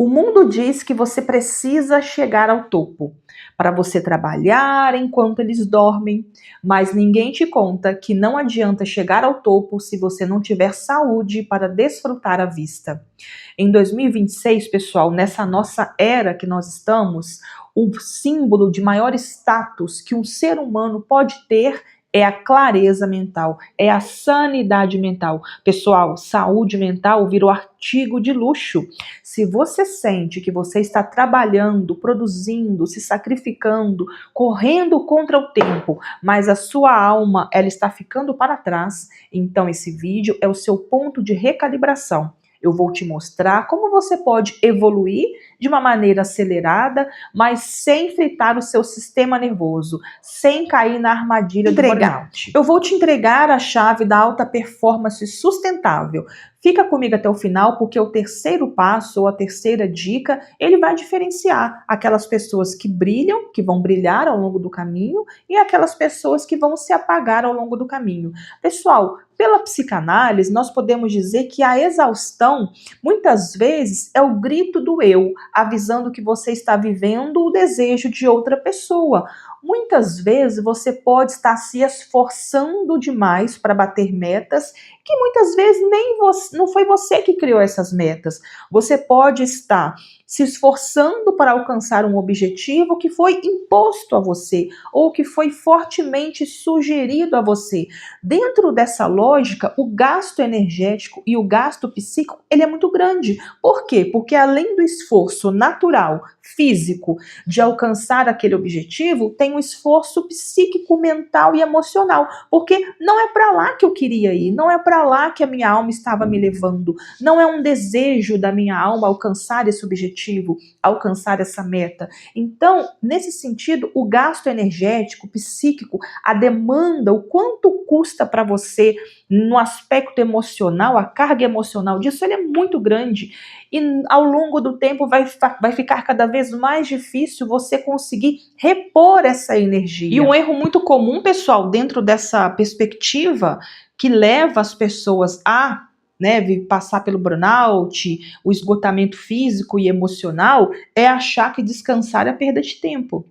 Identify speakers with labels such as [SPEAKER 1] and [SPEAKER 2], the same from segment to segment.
[SPEAKER 1] O mundo diz que você precisa chegar ao topo para você trabalhar enquanto eles dormem, mas ninguém te conta que não adianta chegar ao topo se você não tiver saúde para desfrutar a vista. Em 2026, pessoal, nessa nossa era que nós estamos, o símbolo de maior status que um ser humano pode ter é a clareza mental, é a sanidade mental. Pessoal, saúde mental virou artigo de luxo. Se você sente que você está trabalhando, produzindo, se sacrificando, correndo contra o tempo, mas a sua alma ela está ficando para trás, então esse vídeo é o seu ponto de recalibração. Eu vou te mostrar como você pode evoluir de uma maneira acelerada, mas sem fritar o seu sistema nervoso, sem cair na armadilha do burnout. Eu vou te entregar a chave da alta performance sustentável. Fica comigo até o final, porque o terceiro passo ou a terceira dica, ele vai diferenciar aquelas pessoas que brilham, que vão brilhar ao longo do caminho, e aquelas pessoas que vão se apagar ao longo do caminho. Pessoal, pela psicanálise, nós podemos dizer que a exaustão, muitas vezes, é o grito do eu, avisando que você está vivendo o desejo de outra pessoa. Muitas vezes você pode estar se esforçando demais para bater metas que muitas vezes nem você, não foi você que criou essas metas. Você pode estar se esforçando para alcançar um objetivo que foi imposto a você ou que foi fortemente sugerido a você. Dentro dessa lógica, o gasto energético e o gasto psíquico, ele é muito grande. Por quê? Porque além do esforço natural, físico, de alcançar aquele objetivo, tem um esforço psíquico, mental e emocional. Porque não é para lá que eu queria ir, não é para lá que a minha alma estava me levando. Não é um desejo da minha alma alcançar esse objetivo, alcançar essa meta. Então, nesse sentido, o gasto energético, psíquico, a demanda, o quanto custa para você no aspecto emocional, a carga emocional disso, ele é muito grande. E ao longo do tempo vai ficar cada vez mais difícil você conseguir repor essa energia. E um erro muito comum, pessoal, dentro dessa perspectiva, que leva as pessoas a passar pelo burnout, o esgotamento físico e emocional, é achar que descansar é perda de tempo.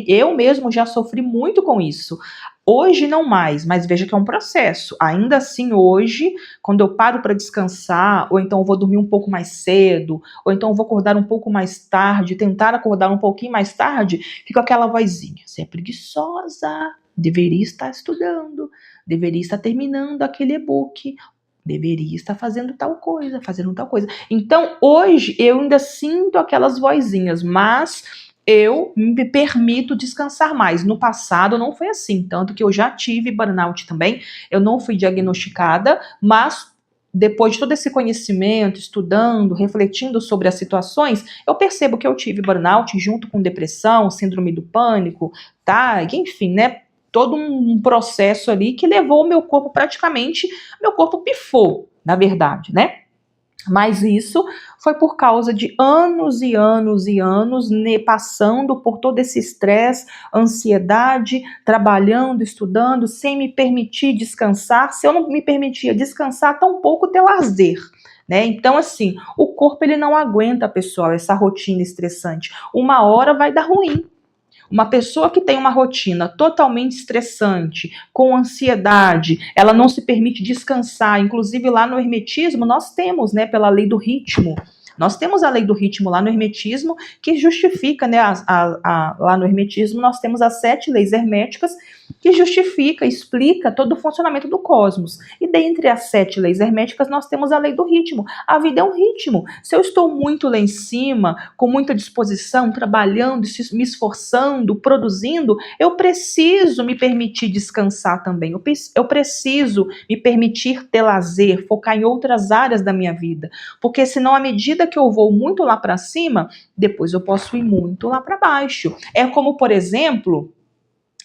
[SPEAKER 1] Eu mesmo já sofri muito com isso. Hoje não mais, mas veja que é um processo. Ainda assim, hoje, quando eu paro para descansar, ou então eu vou dormir um pouco mais cedo, ou então eu vou acordar um pouco mais tarde, tentar acordar um pouquinho mais tarde, fica aquela vozinha: você é preguiçosa, deveria estar estudando, deveria estar terminando aquele e-book, deveria estar fazendo tal coisa, fazendo tal coisa. Então, hoje, eu ainda sinto aquelas vozinhas, mas eu me permito descansar mais. No passado não foi assim, tanto que eu já tive burnout também, eu não fui diagnosticada, mas depois de todo esse conhecimento, estudando, refletindo sobre as situações, eu percebo que eu tive burnout junto com depressão, síndrome do pânico, enfim, todo um processo ali que levou o meu corpo praticamente, meu corpo pifou, na verdade, Mas isso foi por causa de anos e anos e anos passando por todo esse estresse, ansiedade, trabalhando, estudando, sem me permitir descansar. Se eu não me permitia descansar, tampouco ter lazer. Então, assim, o corpo ele não aguenta, pessoal, essa rotina estressante. Uma hora vai dar ruim. Uma pessoa que tem uma rotina totalmente estressante, com ansiedade, ela não se permite descansar. Inclusive lá no hermetismo nós temos, pela lei do ritmo, nós temos a lei do ritmo lá no hermetismo que justifica, lá no hermetismo nós temos as 7 leis herméticas que justifica, explica todo o funcionamento do cosmos. E dentre as 7 leis herméticas nós temos a lei do ritmo. A vida é um ritmo. Se eu estou muito lá em cima, com muita disposição, trabalhando, me esforçando, produzindo, eu preciso me permitir descansar também. Eu preciso me permitir ter lazer, focar em outras áreas da minha vida. Porque senão, à medida que eu vou muito lá para cima, depois eu posso ir muito lá para baixo. É como, por exemplo,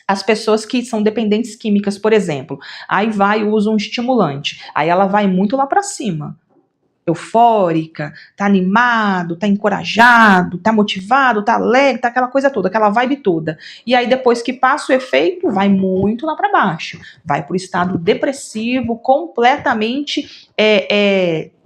[SPEAKER 1] as pessoas que são dependentes químicas, por exemplo, aí usa um estimulante, aí ela vai muito lá para cima, eufórica, tá animado, tá encorajado, tá motivado, tá alegre, tá aquela coisa toda, aquela vibe toda. E aí depois que passa o efeito, vai muito lá para baixo, vai pro estado depressivo, completamente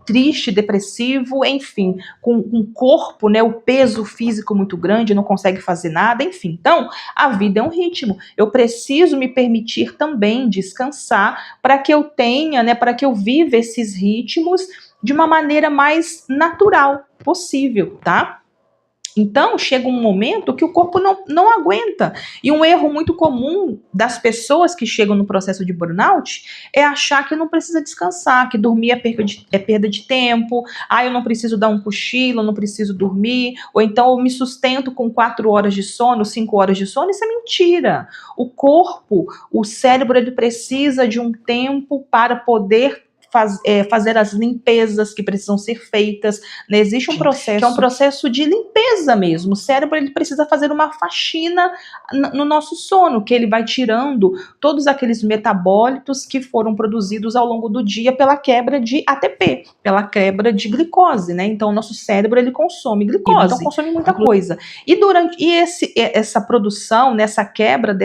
[SPEAKER 1] triste, depressivo, enfim, com um corpo, né, o peso físico muito grande, não consegue fazer nada, enfim. Então, a vida é um ritmo. Eu preciso me permitir também descansar para que eu tenha, né, para que eu viva esses ritmos de uma maneira mais natural possível, tá? Então, chega um momento que o corpo não aguenta. E um erro muito comum das pessoas que chegam no processo de burnout é achar que não precisa descansar, que dormir é perda de tempo, eu não preciso dar um cochilo, eu não preciso dormir, ou então eu me sustento com 4 horas de sono, 5 horas de sono. Isso é mentira. O corpo, o cérebro, ele precisa de um tempo para poder fazer as limpezas que precisam ser feitas, né? Existe um processo, que é um processo de limpeza mesmo. O cérebro, ele precisa fazer uma faxina no nosso sono, que ele vai tirando todos aqueles metabólitos que foram produzidos ao longo do dia pela quebra de ATP, pela quebra de glicose, né? Então, o nosso cérebro, ele consome glicose, então consome muita coisa. Essa produção, nessa quebra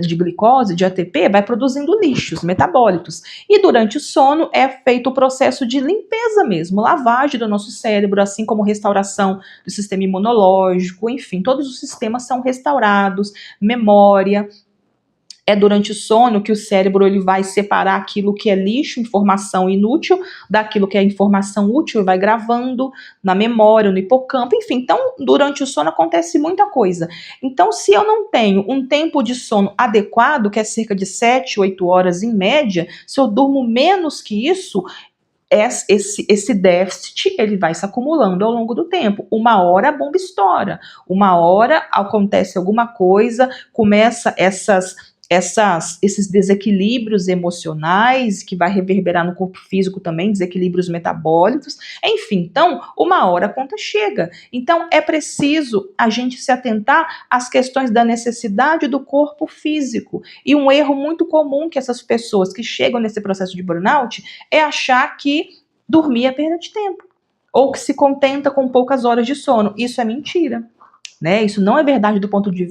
[SPEAKER 1] de glicose, de ATP, vai produzindo lixos, metabólitos. E durante o sono é feito o processo de limpeza mesmo, lavagem do nosso cérebro, assim como restauração do sistema imunológico, enfim, todos os sistemas são restaurados, memória. É durante o sono que o cérebro ele vai separar aquilo que é lixo, informação inútil, daquilo que é informação útil, e vai gravando na memória, no hipocampo, enfim. Então, durante o sono acontece muita coisa. Então, se eu não tenho um tempo de sono adequado, que é cerca de 7, 8 horas em média, se eu durmo menos que isso, esse déficit ele vai se acumulando ao longo do tempo. Uma hora a bomba estoura, uma hora acontece alguma coisa, começa esses desequilíbrios emocionais, que vai reverberar no corpo físico também, desequilíbrios metabólicos, enfim, então, uma hora a conta chega. Então, é preciso a gente se atentar às questões da necessidade do corpo físico. E um erro muito comum que essas pessoas que chegam nesse processo de burnout é achar que dormir é perda de tempo, ou que se contenta com poucas horas de sono. Isso é mentira. Né? Isso não é verdade do ponto de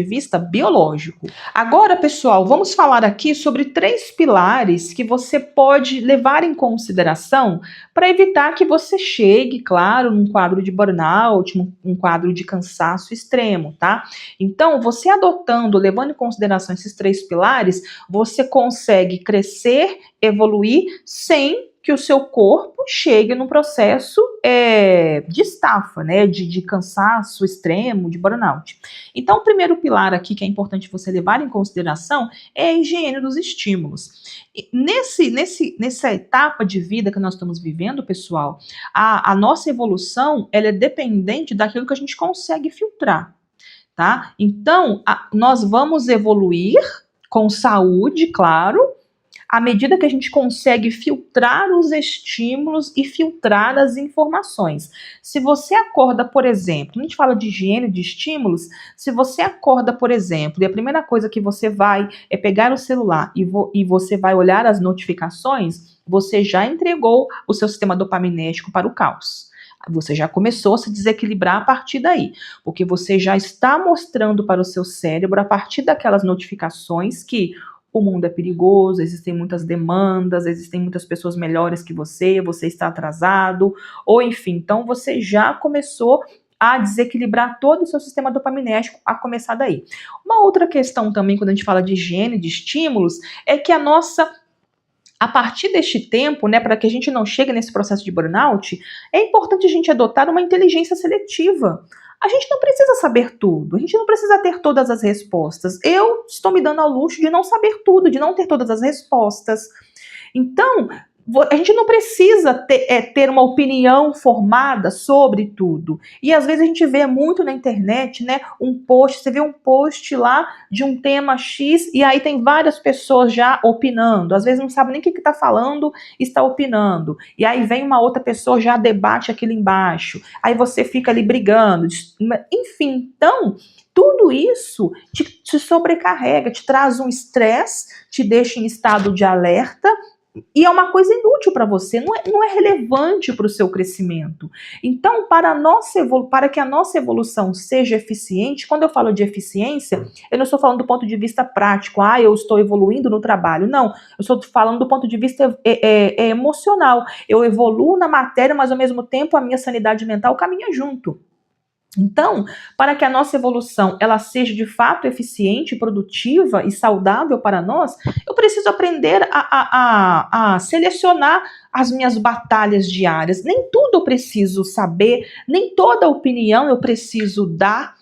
[SPEAKER 1] vista biológico. Agora, pessoal, vamos falar aqui sobre 3 pilares que você pode levar em consideração para evitar que você chegue, claro, num quadro de burnout, um quadro de cansaço extremo, tá? Então, você adotando, levando em consideração esses 3 pilares, você consegue crescer, evoluir sem que o seu corpo chegue num processo de estafa, né, de cansaço extremo, de burnout. Então, o primeiro pilar aqui que é importante você levar em consideração é a higiene dos estímulos. E nessa etapa de vida que nós estamos vivendo, pessoal, a nossa evolução ela é dependente daquilo que a gente consegue filtrar, tá? Então, nós vamos evoluir com saúde, claro, à medida que a gente consegue filtrar os estímulos e filtrar as informações. Se você acorda, por exemplo, a gente fala de higiene de estímulos, se você acorda, por exemplo, e a primeira coisa que você vai é pegar o celular e você vai olhar as notificações, você já entregou o seu sistema dopaminérgico para o caos. Você já começou a se desequilibrar a partir daí, porque você já está mostrando para o seu cérebro, a partir daquelas notificações, que o mundo é perigoso, existem muitas demandas, existem muitas pessoas melhores que você está atrasado, ou enfim, então você já começou a desequilibrar todo o seu sistema dopaminérgico, a começar daí. Uma outra questão também, quando a gente fala de higiene, de estímulos, é que a partir deste tempo, né, para que a gente não chegue nesse processo de burnout, é importante a gente adotar uma inteligência seletiva. A gente não precisa saber tudo, a gente não precisa ter todas as respostas. Eu estou me dando ao luxo de não saber tudo, de não ter todas as respostas. Então, a gente não precisa ter uma opinião formada sobre tudo. E às vezes a gente vê muito na internet, né, você vê um post lá de um tema X e aí tem várias pessoas já opinando. Às vezes não sabe nem o que está falando, está opinando. E aí vem uma outra pessoa, já debate aquilo embaixo. Aí você fica ali brigando. Enfim, então, tudo isso te sobrecarrega, te traz um estresse, te deixa em estado de alerta, E é uma coisa inútil para você, não é relevante para o seu crescimento. Então, para que a nossa evolução seja eficiente, quando eu falo de eficiência, eu não estou falando do ponto de vista prático, eu estou evoluindo no trabalho. Não, eu estou falando do ponto de vista emocional. Eu evoluo na matéria, mas ao mesmo tempo a minha sanidade mental caminha junto. Então, para que a nossa evolução ela seja de fato eficiente, produtiva e saudável para nós, eu preciso aprender a selecionar as minhas batalhas diárias. Nem tudo eu preciso saber, nem toda opinião eu preciso dar,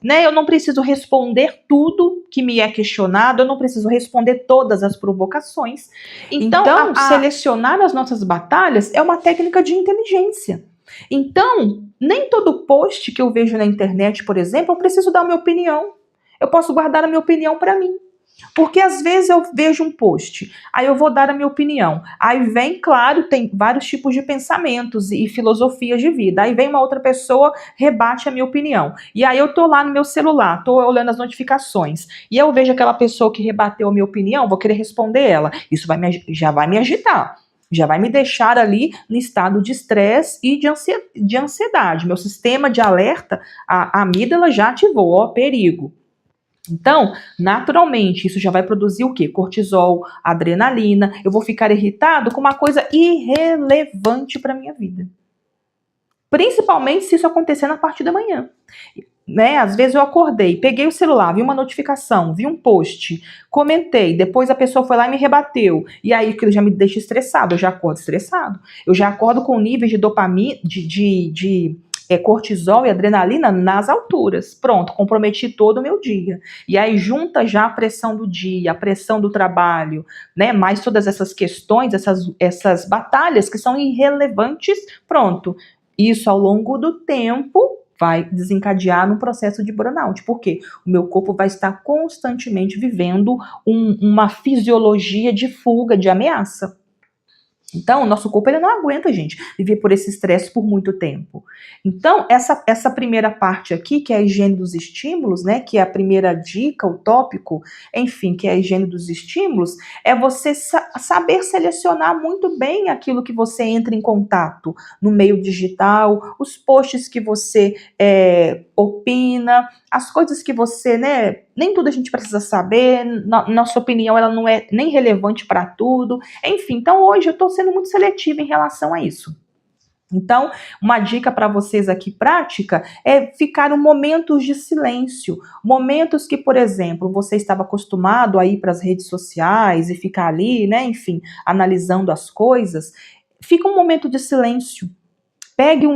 [SPEAKER 1] né? Eu não preciso responder tudo que me é questionado, eu não preciso responder todas as provocações. Então, selecionar as nossas batalhas é uma técnica de inteligência. Então, nem todo post que eu vejo na internet, por exemplo, eu preciso dar a minha opinião. Eu posso guardar a minha opinião para mim. Porque às vezes eu vejo um post, aí eu vou dar a minha opinião. Aí vem, claro, tem vários tipos de pensamentos e filosofias de vida. Aí vem uma outra pessoa, rebate a minha opinião. E aí eu tô lá no meu celular, tô olhando as notificações. E eu vejo aquela pessoa que rebateu a minha opinião, vou querer responder ela. Isso já vai me agitar. Já vai me deixar ali no estado de estresse e de ansiedade. Meu sistema de alerta, a amígdala já ativou, ó, perigo. Então, naturalmente, isso já vai produzir o quê? Cortisol, adrenalina. Eu vou ficar irritado com uma coisa irrelevante para minha vida. Principalmente se isso acontecer na parte da manhã. Né? Às vezes eu acordei, peguei o celular, vi uma notificação, vi um post, comentei, depois a pessoa foi lá e me rebateu. E aí aquilo já me deixa estressado, eu já acordo estressado. Eu já acordo com níveis de dopamina, cortisol e adrenalina nas alturas. Pronto, comprometi todo o meu dia. E aí junta já a pressão do dia, a pressão do trabalho, né? Mais todas essas questões, essas batalhas que são irrelevantes, pronto. Isso ao longo do tempo vai desencadear num processo de burnout. Por quê? O meu corpo vai estar constantemente vivendo uma fisiologia de fuga, de ameaça. Então, o nosso corpo ele não aguenta, gente, viver por esse estresse por muito tempo. Então, essa primeira parte aqui, que é a higiene dos estímulos, né, que é a primeira dica, o tópico, enfim, que é a higiene dos estímulos, é você saber selecionar muito bem aquilo que você entra em contato no meio digital, os posts que você opina, as coisas que você, né, nem tudo a gente precisa saber, nossa opinião ela não é nem relevante para tudo, enfim, então hoje eu estou sendo muito seletiva em relação a isso. Então, uma dica para vocês aqui prática é ficar em momentos de silêncio, momentos que, por exemplo, você estava acostumado a ir para as redes sociais e ficar ali, né, enfim, analisando as coisas, fica um momento de silêncio. Pegue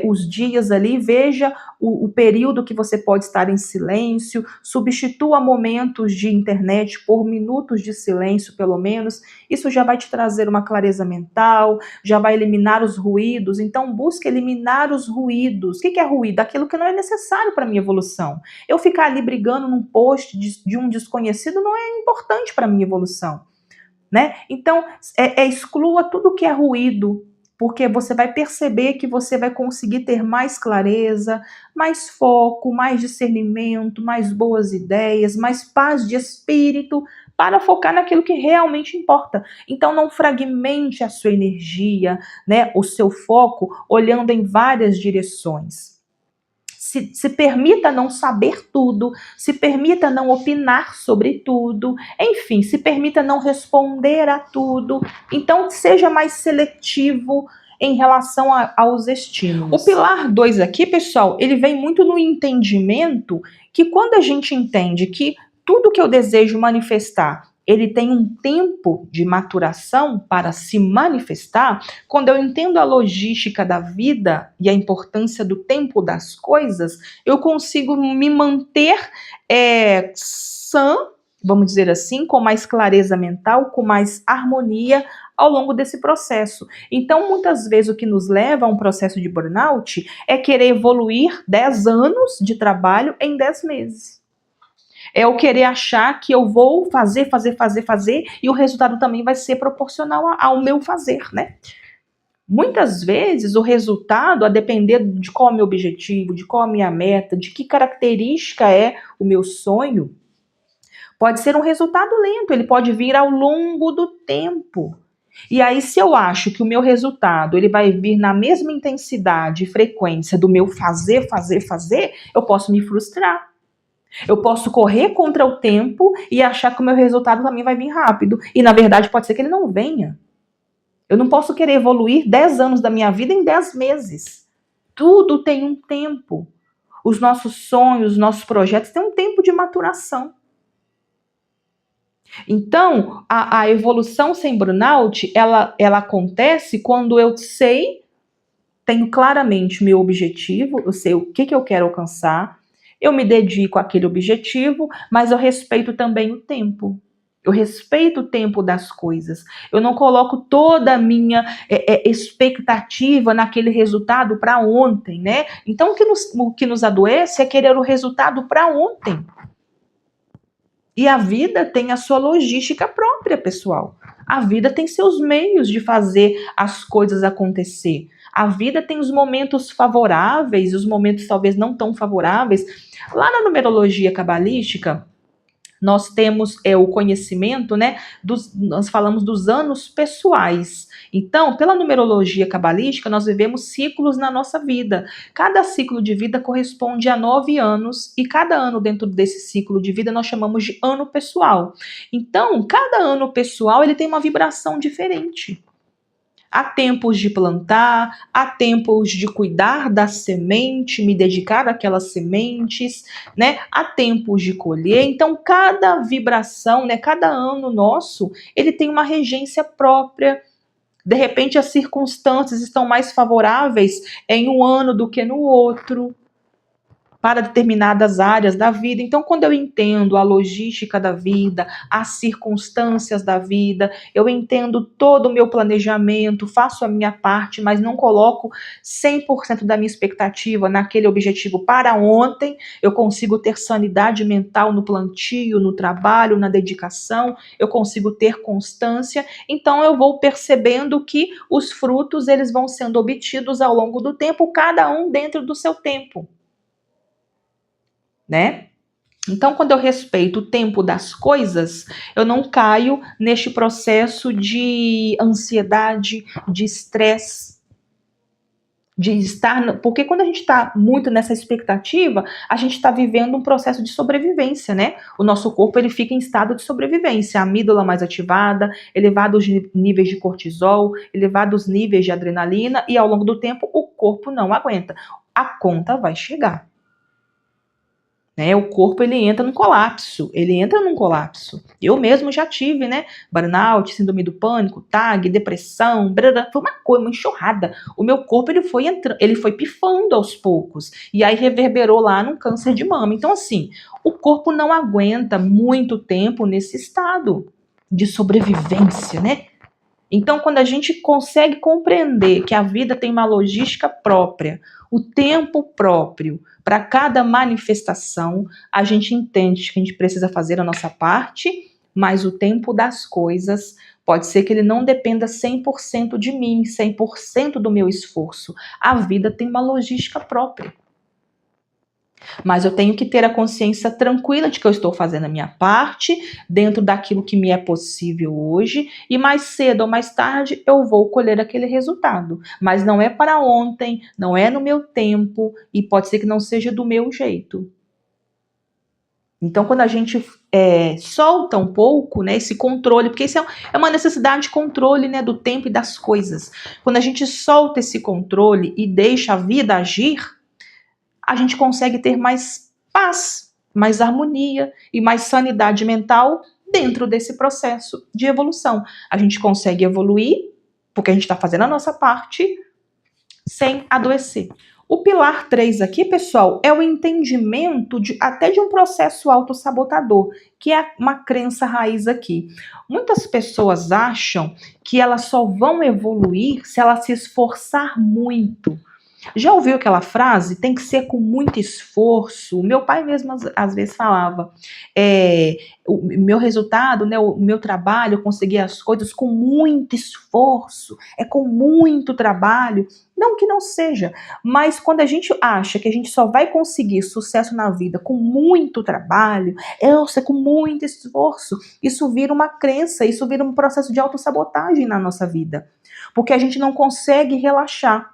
[SPEAKER 1] os dias ali, veja o período que você pode estar em silêncio, substitua momentos de internet por minutos de silêncio, pelo menos. Isso já vai te trazer uma clareza mental, já vai eliminar os ruídos. Então, busque eliminar os ruídos. O que é ruído? Aquilo que não é necessário para a minha evolução. Eu ficar ali brigando num post de um desconhecido não é importante para a minha evolução. Né? Então, exclua tudo que é ruído, porque você vai perceber que você vai conseguir ter mais clareza, mais foco, mais discernimento, mais boas ideias, mais paz de espírito para focar naquilo que realmente importa. Então não fragmente a sua energia, né, o seu foco olhando em várias direções. Se permita não saber tudo, se permita não opinar sobre tudo, enfim, se permita não responder a tudo. Então, seja mais seletivo em relação aos estímulos. O pilar 2 aqui, pessoal, ele vem muito no entendimento que quando a gente entende que tudo que eu desejo manifestar ele tem um tempo de maturação para se manifestar, quando eu entendo a logística da vida e a importância do tempo das coisas, eu consigo me manter sã, vamos dizer assim, com mais clareza mental, com mais harmonia ao longo desse processo. Então, muitas vezes, o que nos leva a um processo de burnout é querer evoluir 10 anos de trabalho em 10 meses. É eu querer achar que eu vou fazer, e o resultado também vai ser proporcional ao meu fazer, né? Muitas vezes o resultado, a depender de qual é o meu objetivo, de qual é a minha meta, de que característica é o meu sonho, pode ser um resultado lento, ele pode vir ao longo do tempo. E aí, se eu acho que o meu resultado ele vai vir na mesma intensidade e frequência do meu fazer, eu posso me frustrar. Eu posso correr contra o tempo e achar que o meu resultado também vai vir rápido. E na verdade pode ser que ele não venha. Eu não posso querer evoluir 10 anos da minha vida em 10 meses. Tudo tem um tempo. Os nossos sonhos, os nossos projetos têm um tempo de maturação. Então, a evolução sem burnout, ela acontece quando eu sei, tenho claramente o meu objetivo, eu sei o que eu quero alcançar, eu me dedico àquele objetivo, mas eu respeito também o tempo. Eu respeito o tempo das coisas. Eu não coloco toda a minha expectativa naquele resultado para ontem, né? Então, o que nos adoece é querer o resultado para ontem. E a vida tem a sua logística própria, pessoal. A vida tem seus meios de fazer as coisas acontecer. A vida tem os momentos favoráveis, os momentos talvez não tão favoráveis. Lá na numerologia cabalística, nós temos o conhecimento, né? Nós falamos dos anos pessoais. Então, pela numerologia cabalística, nós vivemos ciclos na nossa vida. Cada ciclo de vida corresponde a 9 anos, e cada ano dentro desse ciclo de vida nós chamamos de ano pessoal. Então, cada ano pessoal ele tem uma vibração diferente. Há tempos de plantar, há tempos de cuidar da semente, me dedicar àquelas sementes, né? Há tempos de colher. Então, cada vibração, né? Cada ano nosso, ele tem uma regência própria. De repente, as circunstâncias estão mais favoráveis em um ano do que no outro, para determinadas áreas da vida. Então, quando eu entendo a logística da vida, as circunstâncias da vida, eu entendo todo o meu planejamento, faço a minha parte, mas não coloco 100% da minha expectativa naquele objetivo para ontem, eu consigo ter sanidade mental no plantio, no trabalho, na dedicação, eu consigo ter constância, então eu vou percebendo que os frutos eles vão sendo obtidos ao longo do tempo, cada um dentro do seu tempo. Né? Então, quando eu respeito o tempo das coisas, eu não caio neste processo de ansiedade, de estresse, de estar. Porque quando a gente está muito nessa expectativa, a gente está vivendo um processo de sobrevivência, né? O nosso corpo ele fica em estado de sobrevivência, a amígdala mais ativada, elevados níveis de cortisol, elevados níveis de adrenalina, e ao longo do tempo o corpo não aguenta. A conta vai chegar. Né, o corpo ele entra num colapso, Eu mesmo já tive, né, burnout, síndrome do pânico, TAG, depressão, foi uma coisa, uma enxurrada. O meu corpo ele foi pifando aos poucos e aí reverberou lá num câncer de mama. Então assim, o corpo não aguenta muito tempo nesse estado de sobrevivência, né? Então, quando a gente consegue compreender que a vida tem uma logística própria, o tempo próprio para cada manifestação, a gente entende que a gente precisa fazer a nossa parte, mas o tempo das coisas pode ser que ele não dependa 100% de mim, 100% do meu esforço. A vida tem uma logística própria. Mas eu tenho que ter a consciência tranquila de que eu estou fazendo a minha parte dentro daquilo que me é possível hoje e mais cedo ou mais tarde eu vou colher aquele resultado. Mas não é para ontem, não é no meu tempo e pode ser que não seja do meu jeito. Então, quando a gente solta um pouco, né, esse controle, porque isso é uma necessidade de controle, né, do tempo e das coisas. Quando a gente solta esse controle e deixa a vida agir, a gente consegue ter mais paz, mais harmonia e mais sanidade mental dentro desse processo de evolução. A gente consegue evoluir porque a gente está fazendo a nossa parte sem adoecer. O pilar 3 aqui, pessoal, é o entendimento até de um processo autossabotador, que é uma crença raiz aqui. Muitas pessoas acham que elas só vão evoluir se elas se esforçar muito. Já ouviu aquela frase? Tem que ser com muito esforço. O meu pai mesmo às vezes falava, o meu resultado, né, o meu trabalho, eu consegui as coisas com muito esforço, é com muito trabalho. Não que não seja, mas quando a gente acha que a gente só vai conseguir sucesso na vida com muito trabalho, com muito esforço, isso vira uma crença, isso vira um processo de autossabotagem na nossa vida. Porque a gente não consegue relaxar.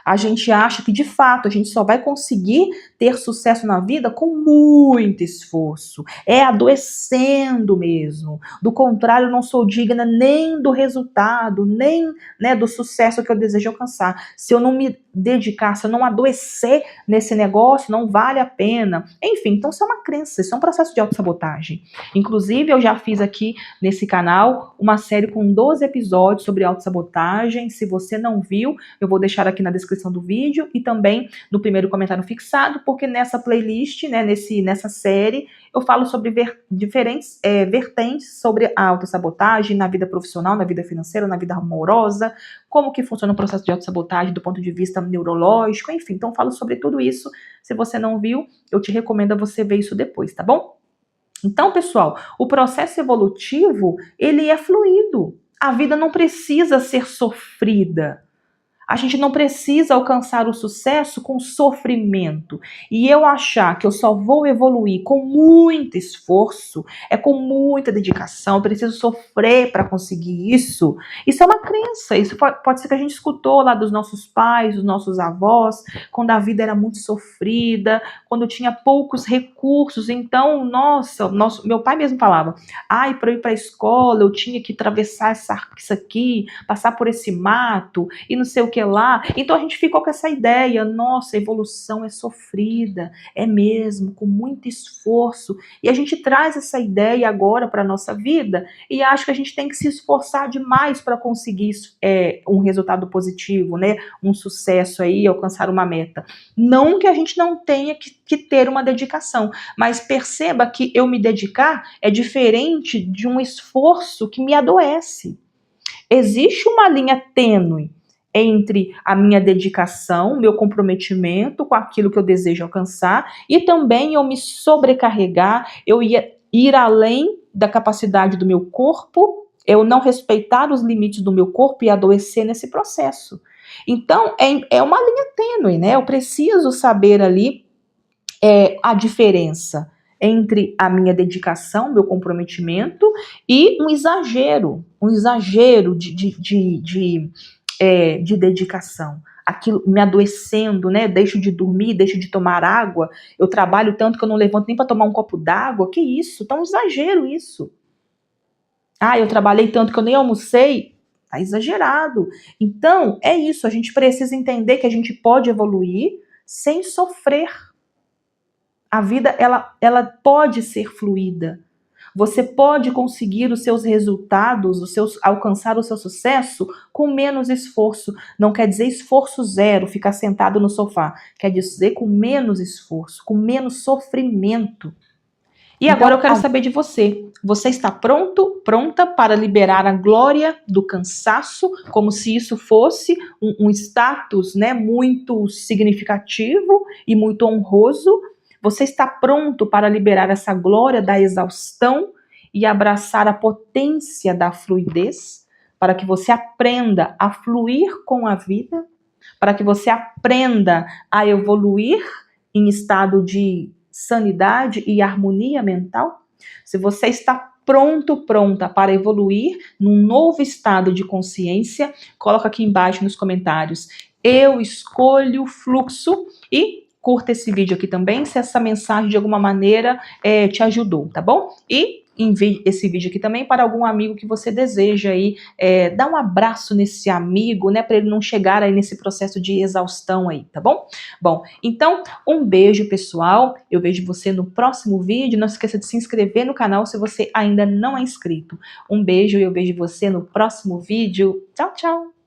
[SPEAKER 1] A gente acha que, de fato, a gente só vai conseguir ter sucesso na vida com muito esforço. É adoecendo mesmo. Do contrário, eu não sou digna nem do resultado, nem, né, do sucesso que eu desejo alcançar. Se eu não me dedicar, se eu não adoecer nesse negócio, não vale a pena. Enfim, então isso é uma crença, isso é um processo de autossabotagem. Inclusive, eu já fiz aqui nesse canal uma série com 12 episódios sobre autossabotagem. Se você não viu, eu vou deixar aqui na descrição do vídeo e também no primeiro comentário fixado, porque nessa playlist, né, nessa série, eu falo sobre diferentes vertentes sobre a autossabotagem na vida profissional, na vida financeira, na vida amorosa, como que funciona o processo de autossabotagem do ponto de vista neurológico, enfim. Então, eu falo sobre tudo isso. Se você não viu, eu te recomendo a você ver isso depois, tá bom? Então, pessoal, o processo evolutivo, ele é fluido. A vida não precisa ser sofrida. A gente não precisa alcançar o sucesso com sofrimento. E eu achar que eu só vou evoluir com muito esforço, com muita dedicação, eu preciso sofrer para conseguir isso. Isso é uma crença. Isso pode ser que a gente escutou lá dos nossos pais, dos nossos avós, quando a vida era muito sofrida, quando tinha poucos recursos. Então, meu pai mesmo falava, para eu ir para a escola, eu tinha que atravessar isso aqui, passar por esse mato e não sei o que lá. Então a gente ficou com essa ideia, nossa, a evolução é sofrida, é mesmo, com muito esforço. E a gente traz essa ideia agora para a nossa vida e acha que a gente tem que se esforçar demais para conseguir um resultado positivo, né? Um sucesso aí, alcançar uma meta. Não que a gente não tenha que ter uma dedicação, mas perceba que eu me dedicar é diferente de um esforço que me adoece. Existe uma linha tênue entre a minha dedicação, meu comprometimento com aquilo que eu desejo alcançar e também eu me sobrecarregar, eu ir além da capacidade do meu corpo, eu não respeitar os limites do meu corpo e adoecer nesse processo. Então, é uma linha tênue, né? Eu preciso saber ali a diferença entre a minha dedicação, meu comprometimento e um exagero de dedicação. Aquilo me adoecendo, né? Deixo de dormir, deixo de tomar água. Eu trabalho tanto que eu não levanto nem para tomar um copo d'água. Que isso? Tá um exagero isso. Eu trabalhei tanto que eu nem almocei. Tá exagerado. Então, é isso. A gente precisa entender que a gente pode evoluir sem sofrer. A vida, ela pode ser fluida. Você pode conseguir os seus resultados, alcançar o seu sucesso com menos esforço. Não quer dizer esforço zero, ficar sentado no sofá. Quer dizer com menos esforço, com menos sofrimento. E agora eu quero saber de você. Você está pronta para liberar a glória do cansaço, como se isso fosse um status, né, muito significativo e muito honroso? Você está pronto para liberar essa glória da exaustão e abraçar a potência da fluidez? Para que você aprenda a fluir com a vida? Para que você aprenda a evoluir em estado de sanidade e harmonia mental? Se você está pronta para evoluir num novo estado de consciência, coloca aqui embaixo nos comentários. Eu escolho o fluxo e curta esse vídeo aqui também, se essa mensagem de alguma maneira te ajudou, tá bom? E envie esse vídeo aqui também para algum amigo que você deseja aí, dar um abraço nesse amigo, né, para ele não chegar aí nesse processo de exaustão aí, tá bom? Bom, então, um beijo, pessoal, eu vejo você no próximo vídeo, não esqueça de se inscrever no canal se você ainda não é inscrito. Um beijo e eu vejo você no próximo vídeo. Tchau, tchau!